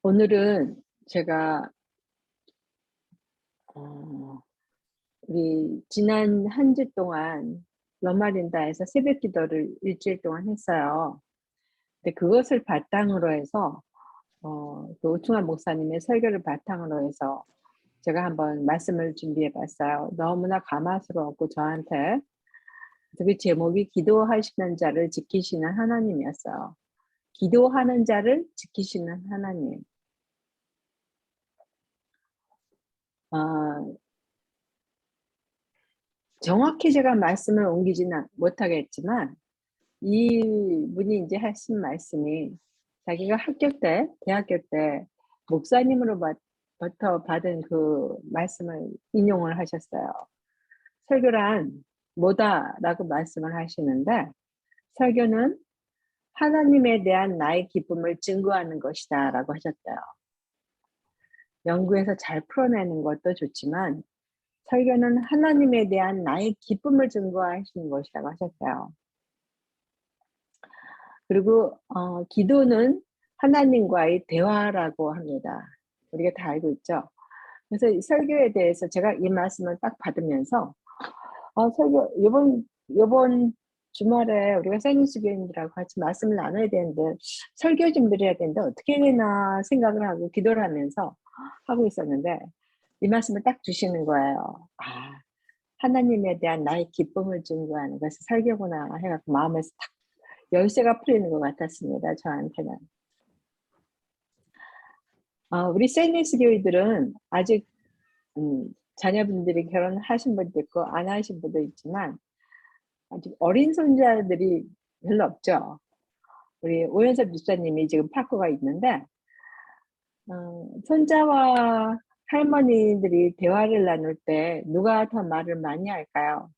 오늘은 제가 어 우리 지난 한 주 동안 러마린다에서 새벽 기도를 일주일 동안 했어요. 근데 그것을 바탕으로 해서 그 오충환 목사님의 설교를 바탕으로 해서 제가 한번 말씀을 준비해 봤어요. 너무나 감화스러웠고 저한테. 그래서 그 제목이 기도하시는 자를 지키시는 하나님이었어요. 기도하는 자를 지키시는 하나님. 어 정확히 제가 말씀을 옮기지는 못하겠지만 이분이 이제 하신 말씀이 자기가 학교 때 대학교 때 목사님으로부터 받은 그 말씀을 인용을 하셨어요. "설교란 뭐다."라고 말씀을 하시는데 "설교는 하나님에 대한 나의 기쁨을 증거하는 것이다."라고 하셨대요. 연구해서 잘 풀어내는 것도 좋지만 "설교는 하나님에 대한 나의 기쁨을 증거하시는 것이다."고 하셨어요. 그리고 기도는 하나님과의 대화라고 합니다. 우리가 다 알고 있죠. 그래서 이 설교에 대해서 제가 이 말씀을 딱 받으면서 설교 요번 주말에 우리가 사이니스 교인들하고 같이 말씀을 나눠야 되는데 설교 좀 드려야 되는데 어떻게 해야 되나 생각을 하고 기도를 하면서 하고 있었는데 이 말씀을 딱 주시는 거예요. '아 하나님에 대한 나의 기쁨을 증거하는 것이 설교구나.' 해 갖고 마음에서 탁 열쇠가 풀리는 것 같았습니다, 저한테는. 우리 세니스 교회들은 아직 자녀분들이 결혼하신 분도 있고 안 하신 분도 있지만 아직 어린 손자들이 별로 없죠. 우리 오연섭 집사님이 지금 파코가 있는데 손자와 할머니들이 대화를 나눌 때 누가 더 말을 많이 할까요?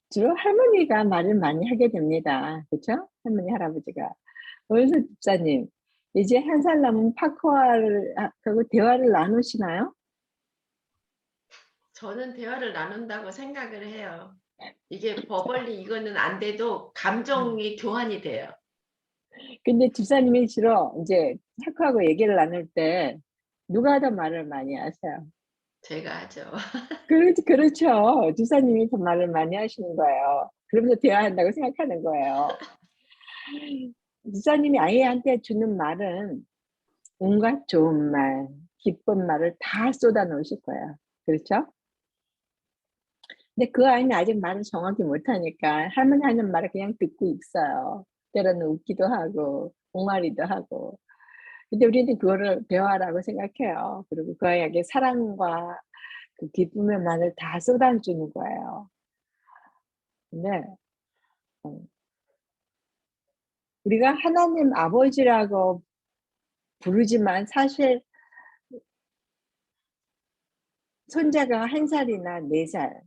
주로 할머니가 말을 많이 하게 됩니다. 그쵸? 할머니, 할아버지가. 오연섭 집사님, 이제 한 살 남은 파코와를 하고 대화를 나누시나요? 저는 대화를 나눈다고 생각을 해요. 이게 버벌리 이거는 안 돼도 감정이 교환이 돼요. 근데 집사님이 주로 인제 파코하고 얘기를 나눌 때 누가 더 말을 많이 하세요? 제가 하죠. 그렇죠. 집사님이 더 말을 많이 하시는 거예요. 그러면서 대화한다고 생각하는 거예요. 집사님이 아이한테 주는 말은 온갖 좋은 말, 기쁜 말을 다 쏟아 놓으실 거예요. 그렇죠? 근데 그 아이는 아직 말을 정확히 못하니까 할머니 하는 말을 그냥 듣고 있어요. 때로는 웃기도 하고 옹알이도 하고. 근데 우리는 그거를 대화라고 생각해요. 그리고 그 아이에게 사랑과 그 기쁨의 말을 다 쏟아주는 거예요. 근데 어 우리가 하나님 아버지라고 부르지만 사실 손자가 1살이나 4살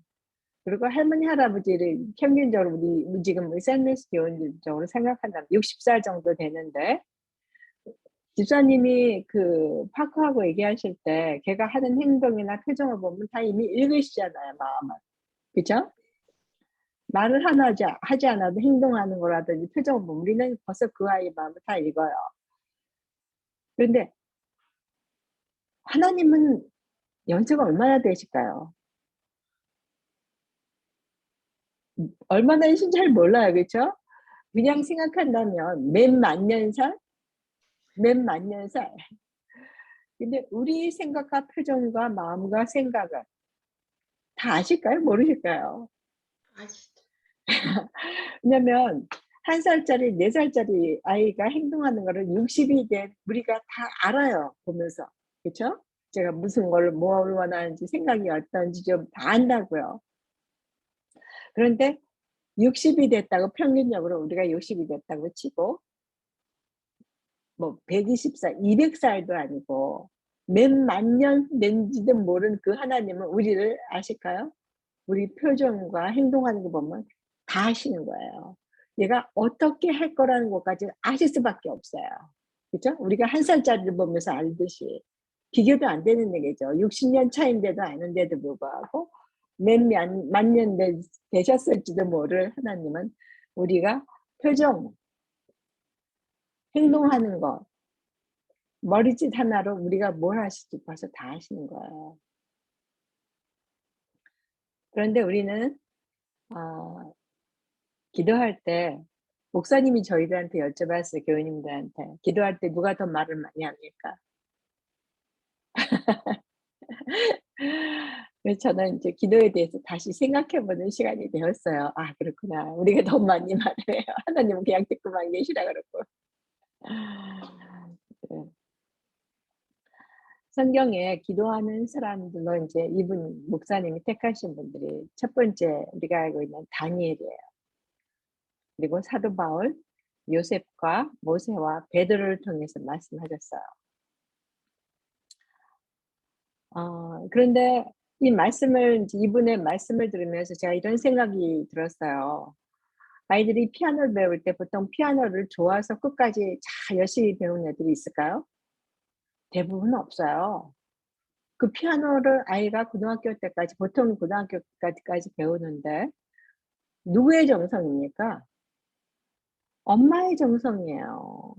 그리고 할머니, 할아버지를 평균적으로 우리 지금 SNS 기원적으로 생각한다면 60살 정도 되는데 집사님이 그 파크하고 얘기하실 때 걔가 하는 행동이나 표정을 보면 다 이미 읽으시잖아요, 마음을. 그죠? 말을 하나 하지 않아도 행동하는 거라든지 표정을 보면 우리는 벌써 그 아이의 마음을 다 읽어요. 그런데 하나님은 연세가 얼마나 되실까요? 얼마나 되신지 잘 몰라요. 그쵸? 그냥 생각한다면 몇 만년 살? 몇 만년 살. 근데 우리 생각과 표정과 마음과 생각을 다 아실까요? 모르실까요? 아 진짜. 왜냐면 1살짜리 4살짜리 아이가 행동하는 거를 60이 된 우리가 다 알아요, 보면서. 그쵸? 제가 무슨 걸 뭘 원하는지 생각이 어떤지 좀 다 안다고요. 그런데 60이 됐다고 평균적으로 우리가 60이 됐다고 치고 뭐 120 살, 200 살도 아니고 몇 만 년 된지도 모르는 그 하나님은 우리를 아실까요? 우리 표정과 행동하는 거 보면 다 아시는 거예요. 얘가 어떻게 할 거라는 것까지 아실 수밖에 없어요. 그죠? 우리가 1살짜리를 보면서 알듯이 비교도 안 되는 얘기죠. 60년 차인데도 아는데도 불구하고 몇 만 년 되셨을지도 모를 하나님은 우리가 표정, 행동하는 것, 머리짓 하나로 우리가 뭘 하실지 벌써 다 하시는 거예요. 그런데 우리는 기도할 때 목사님이 저희들한테 여쭤봤어요. 교우님들한테. 기도할 때 누가 더 말을 많이 합니까? 그래서 저는 이제 기도에 대해서 다시 생각해 보는 시간이 되었어요. 아, 그렇구나. 우리가 더 많이 말을 해요. 하나님은 그냥 듣고만 계시라 그러고. 네. 성경에 기도하는 사람들로 이제 이분 목사님이 택하신 분들이 첫 번째 우리가 알고 있는 다니엘이에요. 그리고 사도 바울, 요셉과 모세와 베드로를 통해서 말씀하셨어요. 그런데 이 말씀을 이분의 말씀을 들으면서 제가 이런 생각이 들었어요. 아이들이 피아노를 배울 때 보통 피아노를 좋아서 끝까지 잘 열심히 배우는 애들이 있을까요? 대부분 없어요. 그 피아노를 아이가 고등학교 때까지 보통 고등학교 때까지 배우는데 누구의 정성입니까? 엄마의 정성이에요.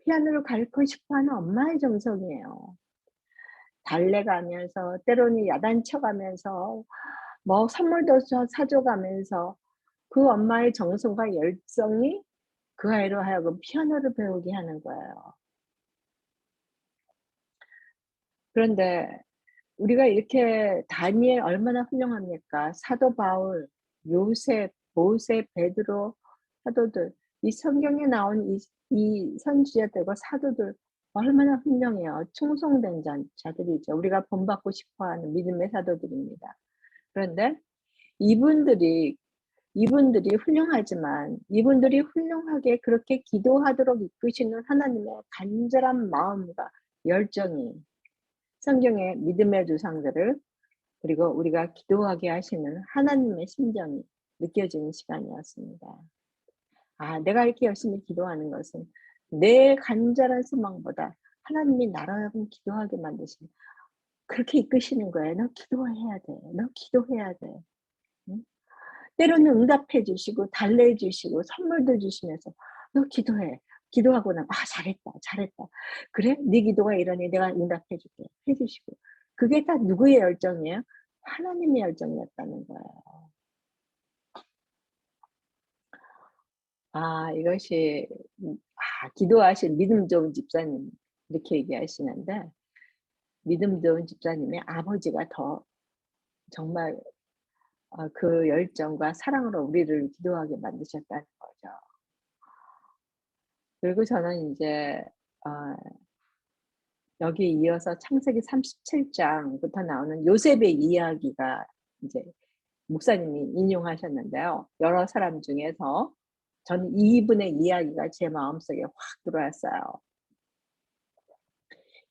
피아노를 가르치고 싶어하는 엄마의 정성이에요. 달래가면서 때로는 야단쳐가면서 뭐 선물도 사줘가면서 그 엄마의 정성과 열정이 그 아이로 하여금 피아노를 배우게 하는 거예요. 그런데 우리가 이렇게 다니엘 얼마나 훌륭합니까? 사도 바울, 요셉, 모세, 베드로 사도들, 이 성경에 나온 이 선지자들과 사도들 얼마나 훌륭해요. 충성된 자들이죠. 우리가 본받고 싶어하는 믿음의 사도들입니다. 그런데 이분들이 훌륭하지만 이분들이 훌륭하게 그렇게 기도하도록 이끄시는 하나님의 간절한 마음과 열정이 성경의 믿음의 조상들을 그리고 우리가 기도하게 하시는 하나님의 심정이 느껴지는 시간이었습니다. 아, 내가 이렇게 열심히 기도하는 것은 내 간절한 소망보다 하나님이 나를 하여금 기도하게 만드시는 그렇게 이끄시는 거예요. 너 기도해야 돼. 너 기도해야 돼. 응? 때로는 응답해 주시고 달래 주시고 선물도 주시면서 너 기도해. 기도하고 나면 잘했다. 잘했다. 그래? 네 기도가 이러니 내가 응답해 줄게. 해 주시고. 그게 다 누구의 열정이에요? 하나님의 열정이었다는 거예요. 이것이 기도하신 믿음 좋은 집사님 이렇게 얘기하시는데 믿음 좋은 집사님의 아버지가 더 정말 그 열정과 사랑으로 우리를 기도하게 만드셨다는 거죠. 그리고 저는 이제 여기에 이어서 창세기 37장부터 나오는 요셉의 이야기가 이제 목사님이 인용하셨는데요. 여러 사람 중에서 저는 이분의 이야기가 제 마음속에 확 들어왔어요.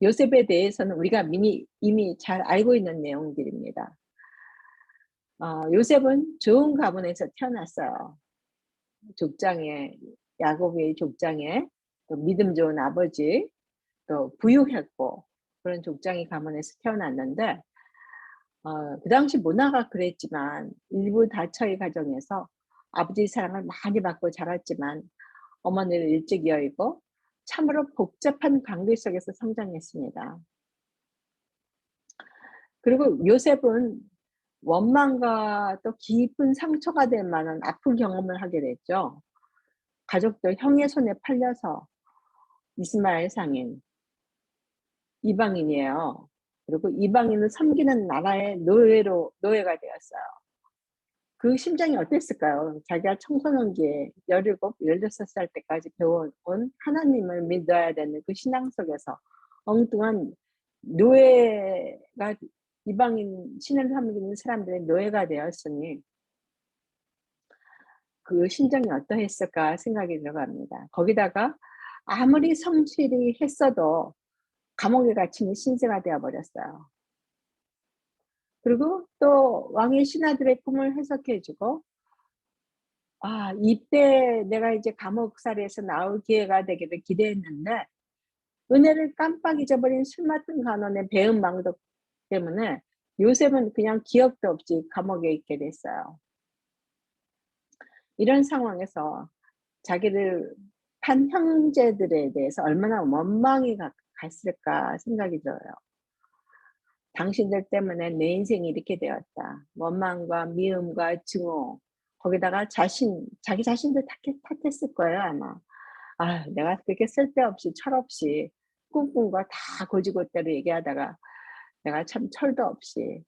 요셉에 대해서는 우리가 이미 잘 알고 있는 내용들입니다. 요셉은 좋은 가문에서 태어났어요. 족장에, 야곱의 족장에, 또 믿음 좋은 아버지, 또 부유했고 그런 족장의 가문에서 태어났는데 그 당시 문화가 그랬지만 일부 다처의 가정에서 아버지 사랑을 많이 받고 자랐지만 어머니를 일찍 여의고 참으로 복잡한 관계 속에서 성장했습니다. 그리고 요셉은 원망과 또 깊은 상처가 될 만한 아픈 경험을 하게 됐죠. 가족들 형의 손에 팔려서 이스마엘 상인, 이방인이에요. 그리고 이방인을 섬기는 나라의 노예가 되었어요. 그 심정이 어땠을까요? 자기가 청소년기에 17, 16살 때까지 배워온 하나님을 믿어야 되는 그 신앙 속에서 엉뚱한 노예가 이방인 신을 섬기는 사람들의 노예가 되었으니 그 심정이 어떠했을까 생각이 들어갑니다. 거기다가 아무리 성실히 했어도 감옥에 갇히는 신세가 되어버렸어요. 그리고 또 왕의 신하들의 꿈을 해석해주고 이때 내가 이제 감옥살이에서 나올 기회가 되기를 기대했는데 은혜를 깜빡 잊어버린 술 맡은 간원의 배은망덕 때문에 요셉은 그냥 기억도 없이 감옥에 있게 됐어요. 이런 상황에서 자기를 한 형제들에 대해서 얼마나 원망이 갔을까 생각이 들어요. 당신들 때문에 내 인생이 이렇게 되었다. 원망과 미움과 증오, 거기다가 자기 자신도 탓했을 거예요, 아마. 아, 내가 그렇게 쓸데없이 철없이 꿈꾼 거 다 고지고대로 얘기하다가 내가 참 철도 없이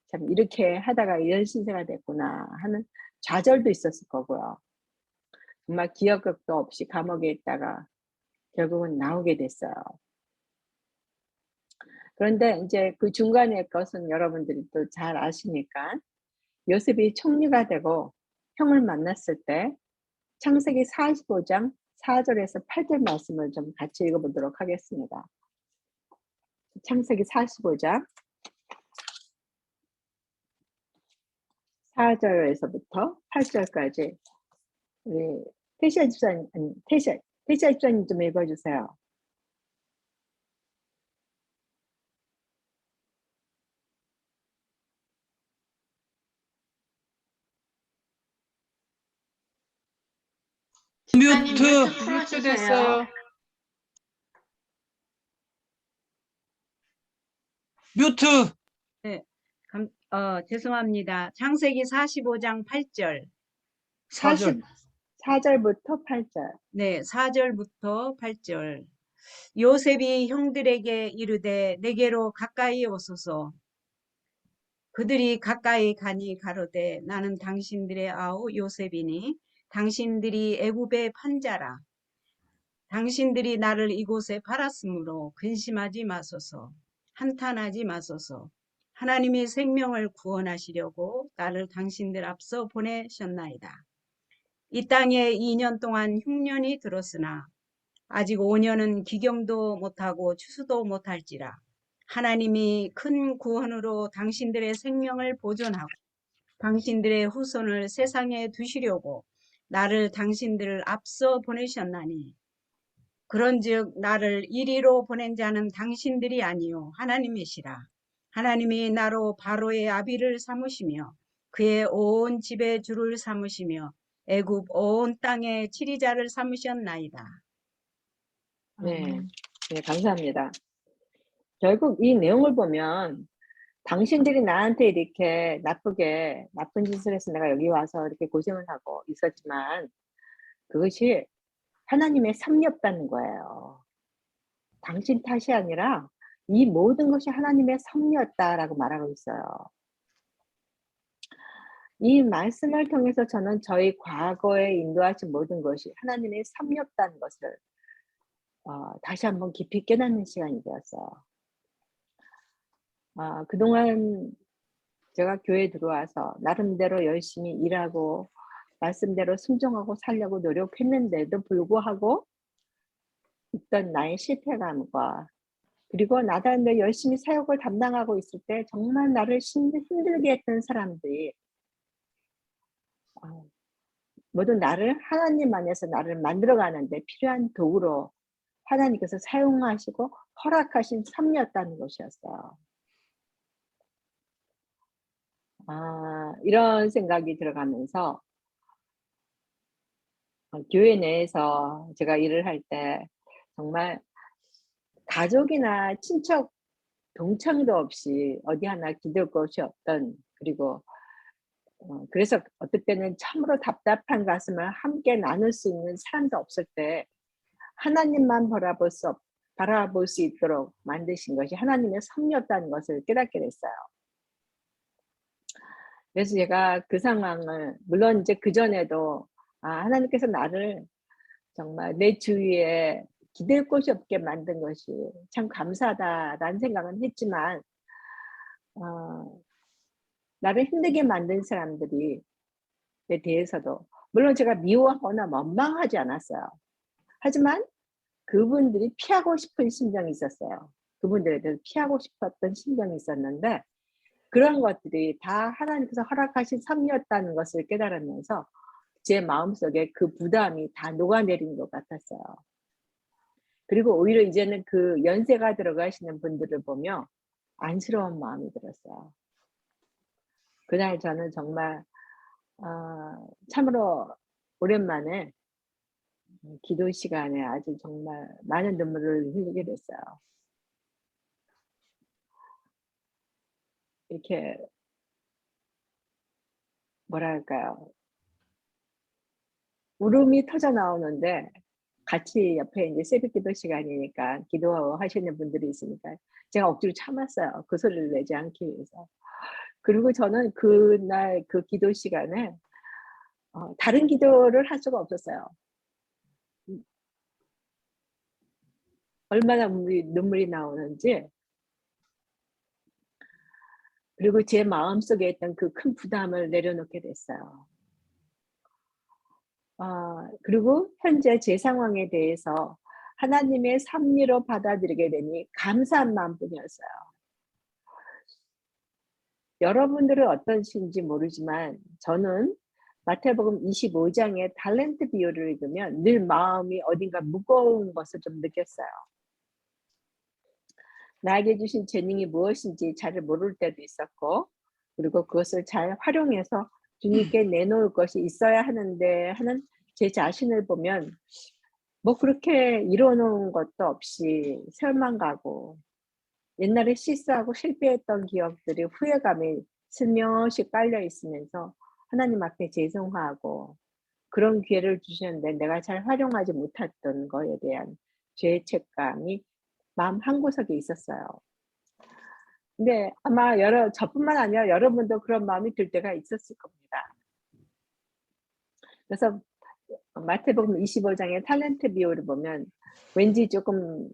참 이렇게 하다가 이런 신세가 됐구나 하는 좌절도 있었을 거고요. 정말 기억력도 없이 감옥에 있다가 결국은 나오게 됐어요. 그런데 이제 그 중간의 것은 여러분들이 또 잘 아시니까 요셉이 총리가 되고 형을 만났을 때 창세기 45장 4절에서 8절 말씀을 좀 같이 읽어보도록 하겠습니다. 창세기 45장 4절에서부터 8절까지 우리 태시아 집사님, 아니 태시아 집사님 좀 읽어주세요. 집사님 뮤트 뮤트 뮤트 풀어주세요. 됐어요. 뮤트. 네, 죄송합니다. 창세기 45장 8절. 4절. 4절부터 8절. 네, 4절부터 8절. 요셉이 형들에게 이르되 내게로 가까이 오소서. 그들이 가까이 가니 가로되 나는 당신들의 아우 요셉이니 당신들이 애굽의 판자라. 당신들이 나를 이곳에 팔았으므로 근심하지 마소서. 한탄하지 마소서. 하나님이 생명을 구원하시려고 나를 당신들 앞서 보내셨나이다. 이 땅에 2년 동안 흉년이 들었으나 아직 5년은 기경도 못하고 추수도 못할지라. 하나님이 큰 구원으로 당신들의 생명을 보존하고 당신들의 후손을 세상에 두시려고 나를 당신들을 앞서 보내셨나니 그런즉 나를 이리로 보낸 자는 당신들이 아니요 하나님이시라. 하나님이 나로 바로의 아비를 삼으시며 그의 온 집의 주를 삼으시며 애굽 온 땅의 치리자를 삼으셨나이다. 네, 네, 감사합니다. 결국 이 내용을 보면 당신들이 나한테 이렇게 나쁜 짓을 해서 내가 여기 와서 이렇게 고생을 하고 있었지만 그것이 하나님의 섭리였다는 거예요. 당신 탓이 아니라 이 모든 것이 하나님의 섭리였다라고 말하고 있어요. 이 말씀을 통해서 저는 저희 과거에 인도하신 모든 것이 하나님의 섭리였다는 것을 다시 한번 깊이 깨닫는 시간이 되었어요. 그동안 제가 교회에 들어와서 나름대로 열심히 일하고 말씀대로 순종하고 살려고 노력했는데도 불구하고 있던 나의 실패감과 그리고 나다른데 열심히 사역을 담당하고 있을 때 정말 나를 힘들게 했던 사람들이 모두 나를 하나님 안에서 나를 만들어가는데 필요한 도구로 하나님께서 사용하시고 허락하신 섭리였다는 것이었어요. 이런 생각이 들어가면서 교회 내에서 제가 일을 할 때 정말 가족이나 친척 동창도 없이 어디 하나 기댈 곳이 없던 그리고 그래서 어떨 때는 참으로 답답한 가슴을 함께 나눌 수 있는 사람도 없을 때 하나님만 바라볼 수 있도록 만드신 것이 하나님의 섭리였다는 것을 깨닫게 됐어요. 그래서 제가 그 상황을 물론 이제 그전에도 하나님께서 나를 정말 내 주위에 기댈 곳이 없게 만든 것이 참 감사하다라는 생각은 했지만 나를 힘들게 만든 사람들에 대해서도 물론 제가 미워하거나 원망하지 않았어요. 하지만 그분들이 피하고 싶은 심정이 있었어요. 그분들에 대해서 피하고 싶었던 심정이 있었는데 그런 것들이 다 하나님께서 허락하신 섭리였다는 것을 깨달으면서 제 마음속에 그 부담이 다 녹아내린 것 같았어요. 그리고 오히려 이제는 그 연세가 들어가시는 분들을 보며 안쓰러운 마음이 들었어요. 그날 저는 정말 참으로 오랜만에 기도 시간에 아주 정말 많은 눈물을 흘리게 됐어요. 이렇게 뭐랄까요? 울음이 터져 나오는데 같이 옆에 이제 새벽기도 시간이니까 기도하시는 분들이 있으니까 제가 억지로 참았어요. 그 소리를 내지 않기 위해서. 그리고 저는 그날 그 기도 시간에 다른 기도를 할 수가 없었어요. 얼마나 눈물이 나오는지, 그리고 제 마음속에 있던 그 큰 부담을 내려놓게 됐어요. 그리고 현재 제 상황에 대해서 하나님의 섭리로 받아들이게 되니 감사한 마음뿐이었어요. 여러분들은 어떠신지 모르지만 저는 마태복음 25장의 달란트 비유를 읽으면 늘 마음이 어딘가 무거운 것을 좀 느꼈어요. 나에게 주신 재능이 무엇인지 잘 모를 때도 있었고, 그리고 그것을 잘 활용해서 주님께 내놓을 것이 있어야 하는데 하는 제 자신을 보면 뭐 그렇게 이뤄놓은 것도 없이 세월만 가고, 옛날에 실수하고 실패했던 기억들이 후회감이 슬며시 깔려 있으면서 하나님 앞에 죄송하고, 그런 기회를 주셨는데 내가 잘 활용하지 못했던 거에 대한 죄책감이 마음 한구석에 있었어요. 근데 아마 저뿐만 아니라 여러분도 그런 마음이 들 때가 있었을 겁니다. 그래서 마태복음 25장의 탤런트 비유를 보면 왠지 조금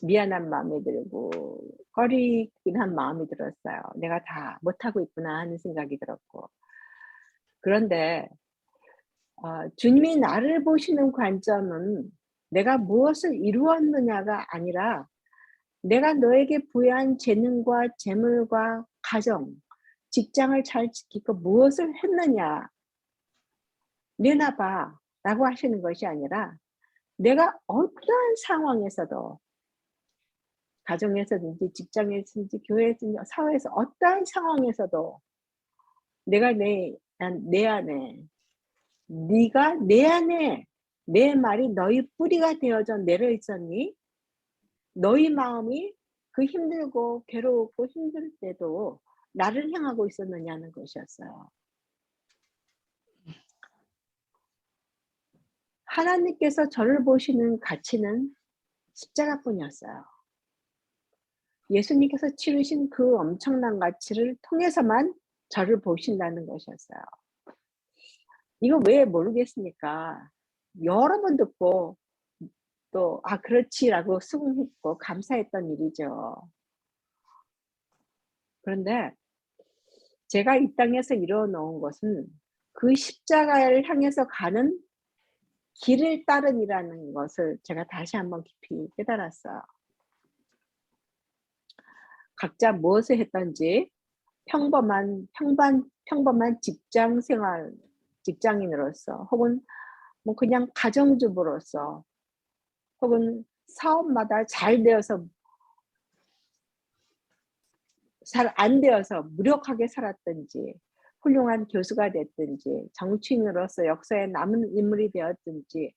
미안한 마음이 들고 꺼리긴 마음이 들었어요. 내가 다 못하고 있구나 하는 생각이 들었고. 그런데 주님이 나를 보시는 관점은 내가 무엇을 이루었느냐가 아니라 내가 너에게 부여한 재능과 재물과 가정, 직장을 잘 지키고 무엇을 했느냐 내놔봐 라고 하시는 것이 아니라 내가 어떠한 상황에서도, 가정에서든지 직장에서든지 교회에서든지 사회에서 어떠한 상황에서도 내가 내 안에, 네가 내 안에 내 말이 너희 뿌리가 되어져 내려 있었니? 너희 마음이 그 힘들고 괴롭고 힘들 때도 나를 향하고 있었느냐는 것이었어요. 하나님께서 저를 보시는 가치는 십자가뿐이었어요. 예수님께서 치르신 그 엄청난 가치를 통해서만 저를 보신다는 것이었어요. 이거 왜 모르겠습니까? 여러 번 듣고 또 그렇지라고 수긍했고 감사했던 일이죠. 그런데 제가 이 땅에서 이뤄놓은 것은 그 십자가를 향해서 가는 길을 따름이라는 것을 제가 다시 한번 깊이 깨달았어요. 각자 무엇을 했던지 평범한 직장 생활, 직장인으로서 혹은 뭐 그냥 가정주부로서 혹은 사업마다 잘 안 되어서 무력하게 살았든지, 훌륭한 교수가 됐든지, 정치인으로서 역사에 남은 인물이 되었든지,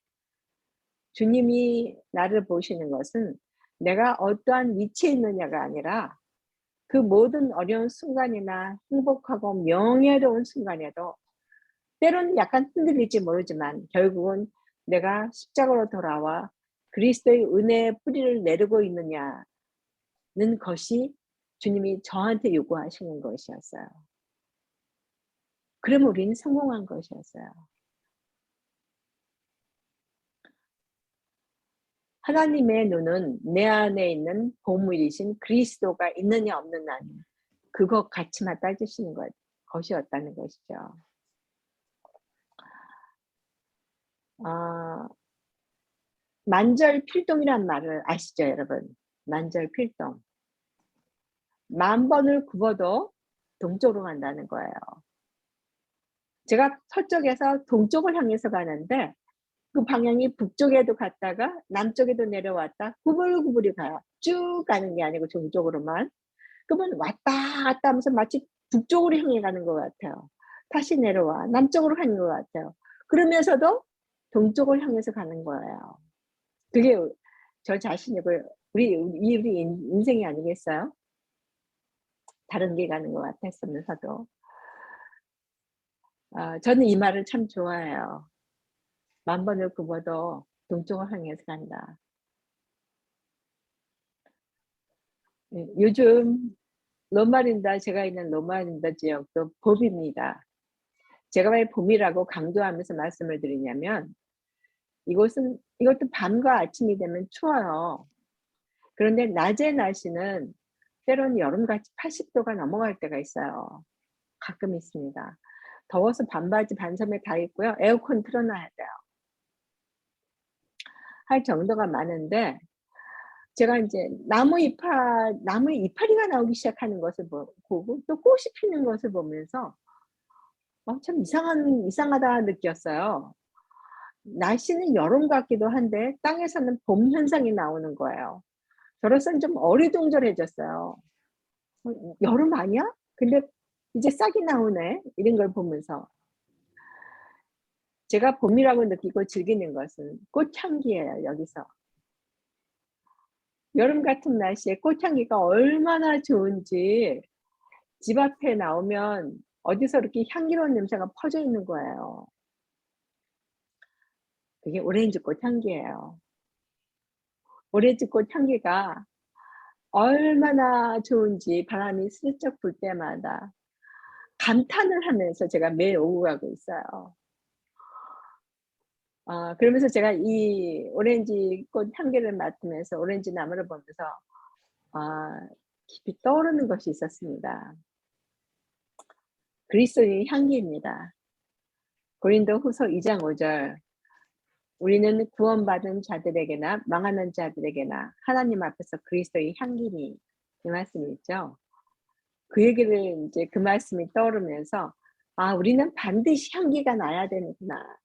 주님이 나를 보시는 것은 내가 어떠한 위치에 있느냐가 아니라 그 모든 어려운 순간이나 행복하고 명예로운 순간에도 때로는 약간 흔들릴지 모르지만 결국은 내가 십자가로 돌아와 그리스도의 은혜의 뿌리를 내리고 있느냐는 것이 주님이 저한테 요구하시는 것이었어요. 그러면 우리는 성공한 것이었어요. 하나님의 눈은 내 안에 있는 보물이신 그리스도가 있느냐 없느냐 그것 가치만 따지시는 것이었다는 것이죠. 만절필동이란 말을 아시죠, 여러분? 만절필동. 10,000번을 굽어도 동쪽으로 간다는 거예요. 제가 서쪽에서 동쪽을 향해서 가는데 그 방향이 북쪽에도 갔다가 남쪽에도 내려왔다 구불구불이 가요. 쭉 가는 게 아니고 동쪽으로만. 그러면 왔다 갔다 하면서 마치 북쪽으로 향해 가는 것 같아요. 다시 내려와 남쪽으로 가는 것 같아요. 그러면서도 동쪽을 향해서 가는 거예요. 그게 저 자신이고 우리 인생이 아니겠어요? 다른 길 가는 것 같았으면서도. 저는 이 말을 참 좋아해요. 만번을 굽어도 동쪽을 향해서 간다. 예, 요즘 로마린다, 제가 있는 로마린다 지역도 봄입니다. 제가 왜 봄이라고 강조하면서 말씀을 드리냐면 이것도 밤과 아침이 되면 추워요. 그런데 낮의 날씨는 때로는 여름같이 80도가 넘어갈 때가 있어요. 가끔 있습니다. 더워서 반바지 반소매 다 입고요. 에어컨 틀어놔야 돼요. 할 정도가 많은데 제가 이제 나무 나무에 이파리가 나오기 시작하는 것을 보고 또 꽃이 피는 것을 보면서 참 이상하다 느꼈어요. 날씨는 여름 같기도 한데 땅에서는 봄 현상이 나오는 거예요. 저로서는 좀 어리둥절해졌어요. 여름 아니야? 근데 이제 싹이 나오네. 이런 걸 보면서 제가 봄이라고 느끼고 즐기는 것은 꽃향기예요. 여기서 여름 같은 날씨에 꽃향기가 얼마나 좋은지 집 앞에 나오면 어디서 이렇게 향기로운 냄새가 퍼져 있는 거예요. 그게 오렌지 꽃 향기예요. 오렌지 꽃 향기가 얼마나 좋은지 바람이 슬쩍 불 때마다 감탄을 하면서 제가 매일 오고 가고 있어요. 그러면서 제가 이 오렌지 꽃 향기를 맡으면서 오렌지 나무를 보면서 깊이 떠오르는 것이 있었습니다. 그리스도의 향기입니다. 고린도후서 2장 5절 우리는 구원받은 자들에게나 망하는 자들에게나 하나님 앞에서 그리스도의 향기니 이 말씀이 있죠. 그 얘기를 이제 그 말씀이 떠오르면서 우리는 반드시 향기가 나야 되는구나.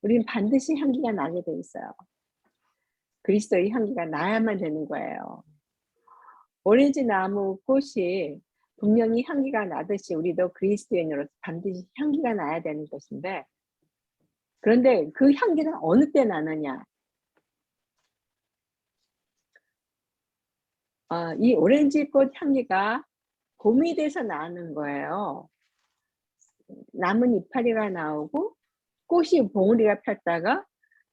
우리는 반드시 향기가 나게 돼 있어요. 그리스도의 향기가 나야만 되는 거예요. 오렌지 나무 꽃이 분명히 향기가 나듯이 우리도 그리스도인으로서 반드시 향기가 나야 되는 것인데 그런데 그 향기는 어느 때 나느냐? 이 오렌지 꽃 향기가 봄이 돼서 나는 거예요. 나뭇 이파리가 나오고 꽃이 봉우리가 폈다가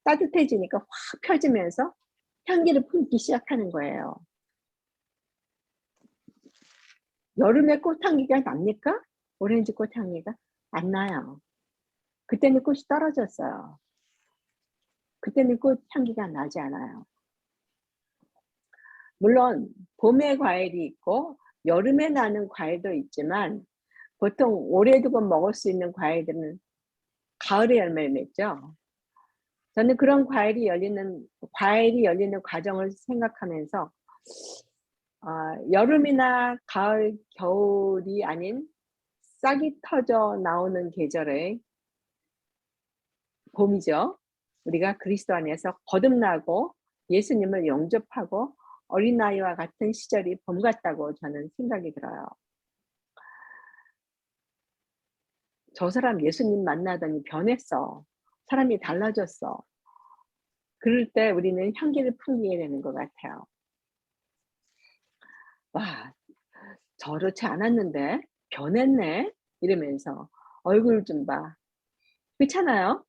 따뜻해지니까 확 펴지면서 향기를 품기 시작하는 거예요. 여름에 꽃향기가 납니까? 오렌지 꽃향기가? 안 나요. 그때는 꽃이 떨어졌어요. 그때는 꽃향기가 나지 않아요. 물론 봄에 과일이 있고 여름에 나는 과일도 있지만 보통 오래 두고 먹을 수 있는 과일들은 가을에 열매를 맺죠. 저는 그런 과일이 열리는 과정을 생각하면서 여름이나 가을, 겨울이 아닌 싹이 터져 나오는 계절의 봄이죠. 우리가 그리스도 안에서 거듭나고 예수님을 영접하고 어린아이와 같은 시절이 봄 같다고 저는 생각이 들어요. 저 사람 예수님 만나더니 변했어. 사람이 달라졌어. 그럴 때 우리는 향기를 풍기게 되는 것 같아요. 와, 저렇지 않았는데 변했네 이러면서 얼굴 좀 봐. 그렇잖아요.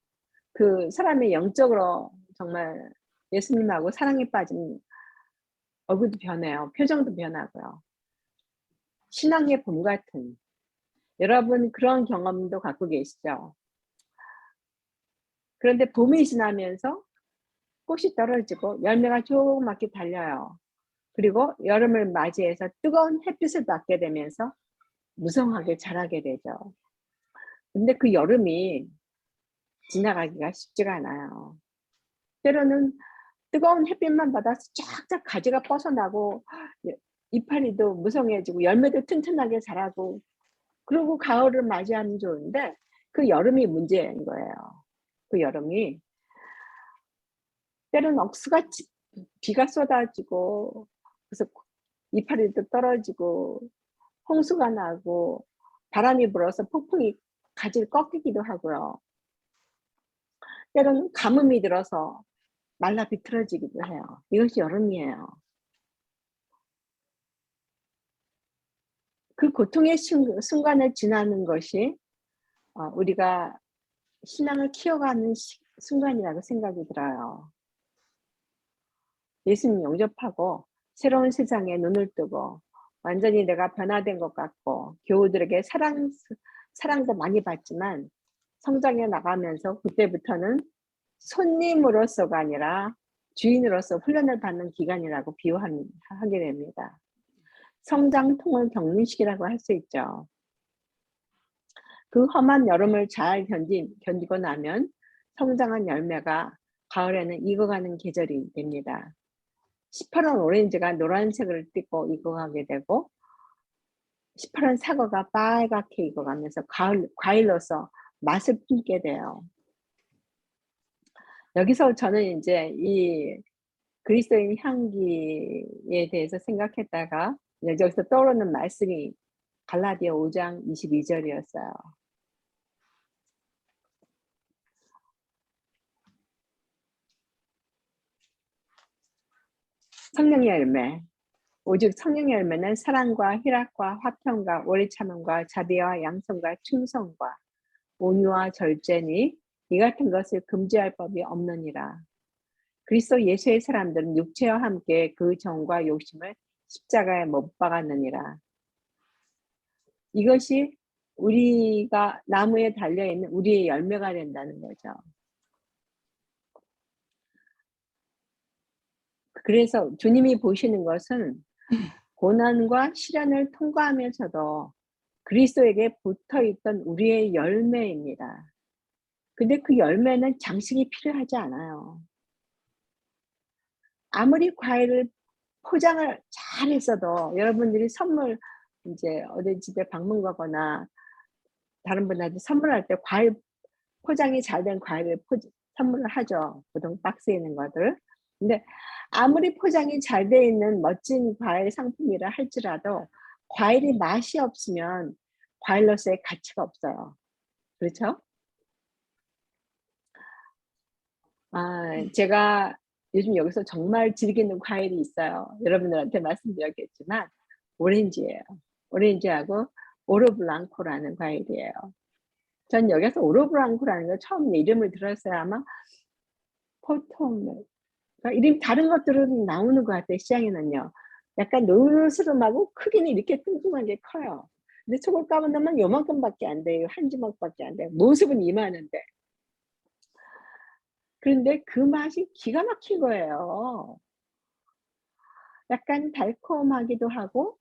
그 사람의 영적으로 정말 예수님하고 사랑에 빠진 얼굴도 변해요. 표정도 변하고요. 신앙의 봄 같은 여러분 그런 경험도 갖고 계시죠? 그런데 봄이 지나면서 꽃이 떨어지고 열매가 조그맣게 달려요. 그리고 여름을 맞이해서 뜨거운 햇빛을 받게 되면서 무성하게 자라게 되죠. 근데 그 여름이 지나가기가 쉽지가 않아요. 때로는 뜨거운 햇빛만 받아서 쫙쫙 가지가 뻗어나고 이파리도 무성해지고 열매도 튼튼하게 자라고 그리고 가을을 맞이하면 좋은데 그 여름이 문제인 거예요. 그 여름이 때로는 억수같이 비가 쏟아지고 그래서 이파리도 떨어지고 홍수가 나고 바람이 불어서 폭풍이 가지를 꺾이기도 하고요. 때로는 가뭄이 들어서 말라 비틀어지기도 해요. 이것이 여름이에요. 그 고통의 순간을 지나는 것이 우리가 신앙을 키워가는 순간이라고 생각이 들어요. 예수님 영접하고 새로운 세상에 눈을 뜨고 완전히 내가 변화된 것 같고 교우들에게 사랑도 많이 받지만 성장해 나가면서 그때부터는 손님으로서가 아니라 주인으로서 훈련을 받는 기간이라고 비유하게 됩니다. 성장통을 겪는 시기라고 할 수 있죠. 그 험한 여름을 잘 견디고 나면 성장한 열매가 가을에는 익어가는 계절이 됩니다. 시퍼런 오렌지가 노란색을 띠고 익어가게 되고 시퍼런 사과가 빨갛게 익어가면서 과일로서 맛을 품게 돼요. 여기서 저는 이제 이 그리스도인 향기에 대해서 생각했다가 여기서 떠오르는 말씀이 갈라디아 5장 22절이었어요. 성령의 열매. 오직 성령의 열매는 사랑과 희락과 화평과 오래 참음과 자비와 양성과 충성과 온유와 절제니 이 같은 것을 금지할 법이 없느니라. 그리스도 예수의 사람들은 육체와 함께 그 정과 욕심을 십자가에 못 박았느니라. 이것이 우리가 나무에 달려있는 우리의 열매가 된다는 거죠. 그래서 주님이 보시는 것은 고난과 시련을 통과하면서도 그리스도에게 붙어있던 우리의 열매입니다. 근데 그 열매는 장식이 필요하지 않아요. 아무리 과일을 포장을 잘 했어도 여러분들이 선물 이제 어디 집에 방문 가거나 다른 분한테 선물할 때 과일 포장이 잘 된 과일을 선물을 하죠. 보통 박스에 있는 것들. 근데 아무리 포장이 잘 돼 있는 멋진 과일 상품이라 할지라도 과일이 맛이 없으면 과일로서의 가치가 없어요. 그렇죠? 제가 요즘 여기서 정말 즐기는 과일이 있어요. 여러분들한테 말씀드렸겠지만 오렌지예요. 오렌지하고 오르블랑코라는 과일이에요. 전 여기서 오르블랑코라는 거 처음 이름을 들었어요. 아마 포토메. 이름 다른 것들은 나오는 것 같아요. 시장에는요. 약간 노스름하고 크기는 이렇게 뚱뚱하게 커요. 근데 속을 까보면 요만큼밖에 안 돼요. 한 주먹밖에 안 돼요. 모습은 이만한데. 그런데 그 맛이 기가 막힌 거예요. 약간 달콤하기도 하고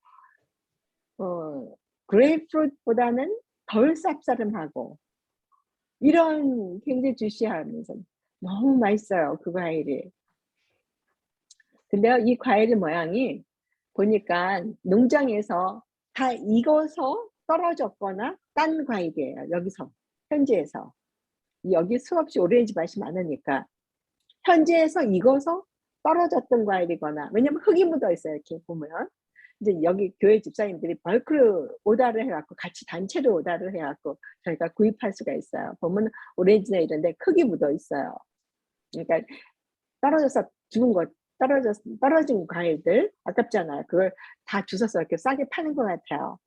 그레이프루트보다는 덜 쌉싸름하고 이런 굉장히 주시하면서 너무 맛있어요. 그 과일이. 근데요, 이 과일 모양이 보니까 농장에서 다 익어서 떨어졌거나 딴 과일이에요. 여기서 현지에서. 여기 수없이 오렌지 맛이 많으니까 현지에서 익어서 떨어졌던 과일이거나, 왜냐면 흙이 묻어 있어요. 이렇게 보면 이제 여기 교회 집사님들이 벌크로 오다를 해갖고 같이 단체로 오다를 해갖고 저희가 구입할 수가 있어요. 보면 오렌지나 이런데 흙이 묻어 있어요. 그러니까 떨어져서 죽은 것, 떨어진 과일들 아깝잖아요. 그걸 다 주워서 이렇게 싸게 파는 것 같아요.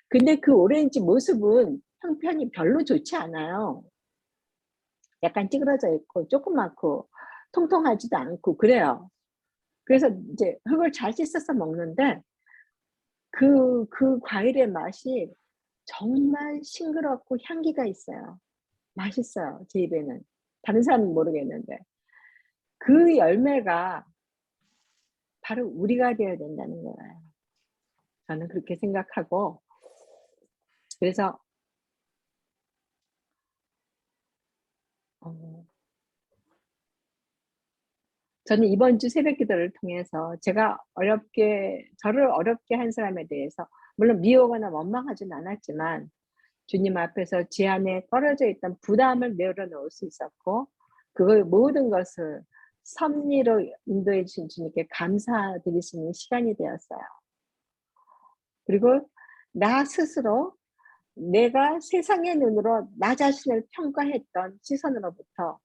근데 그 오렌지 모습은 형편이 별로 좋지 않아요. 약간 찌그러져 있고 조그맣고 통통하지도 않고 그래요. 그래서 이제 흙을 잘 씻어서 먹는데 그 과일의 맛이 정말 싱그럽고 향기가 있어요. 맛있어요. 제 입에는. 다른 사람은 모르겠는데. 그 열매가 바로 우리가 되어야 된다는 거예요. 저는 그렇게 생각하고, 그래서 저는 이번 주 새벽 기도를 통해서 저를 어렵게 한 사람에 대해서 물론 미워하거나 원망하진 않았지만 주님 앞에서 제 안에 떨어져 있던 부담을 내려놓을 수 있었고 그걸 모든 것을 섭리로 인도해 주신 주님께 감사드릴 수 있는 시간이 되었어요. 그리고 나 스스로 내가 세상의 눈으로 나 자신을 평가했던 시선으로부터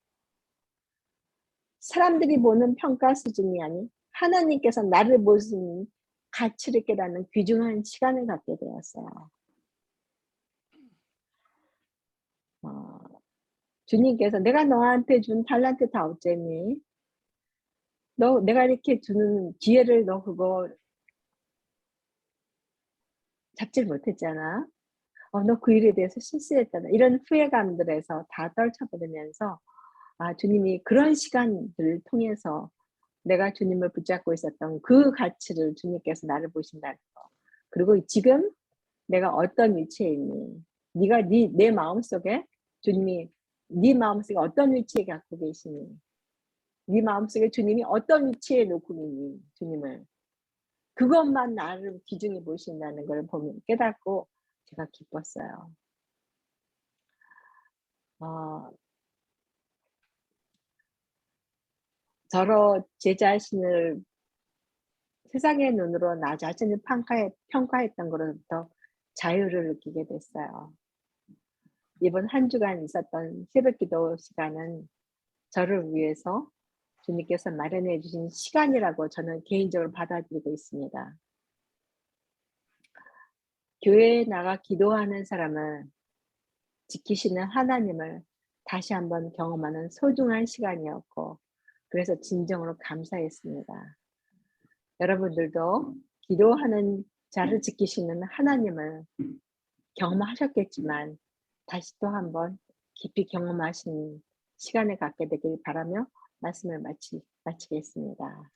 사람들이 보는 평가 수준이 아닌 하나님께서 나를 보시는 가치를 깨닫는 귀중한 시간을 갖게 되었어요. 주님께서 내가 너한테 준 달란트 다 어째니? 너 내가 이렇게 주는 기회를 너 그거 잡질 못했잖아. 너 그 일에 대해서 실수했잖아. 이런 후회감들에서 다 떨쳐버리면서 주님이 그런 시간들을 통해서 내가 주님을 붙잡고 있었던 그 가치를 주님께서 나를 보신다는 거. 그리고 지금 내가 어떤 위치에 있니? 네가 내 마음속에 주님이 네 마음속에 어떤 위치에 갖고 계시니? 네 마음속에 주님이 어떤 위치에 놓고 있니? 주님을. 그것만 나를 귀중히 보신다는 걸 보면 깨닫고 제가 기뻤어요. 저로 제 자신을 세상의 눈으로 나 자신을 평가했던 것으로부터 자유를 느끼게 됐어요. 이번 한 주간 있었던 새벽기도 시간은 저를 위해서 주님께서 마련해 주신 시간이라고 저는 개인적으로 받아들이고 있습니다. 교회에 나가 기도하는 사람은 지키시는 하나님을 다시 한번 경험하는 소중한 시간이었고, 그래서 진정으로 감사했습니다. 여러분들도 기도하는 자를 지키시는 하나님을 경험하셨겠지만 다시 또 한번 깊이 경험하신 시간을 갖게 되길 바라며 말씀을 마치겠습니다.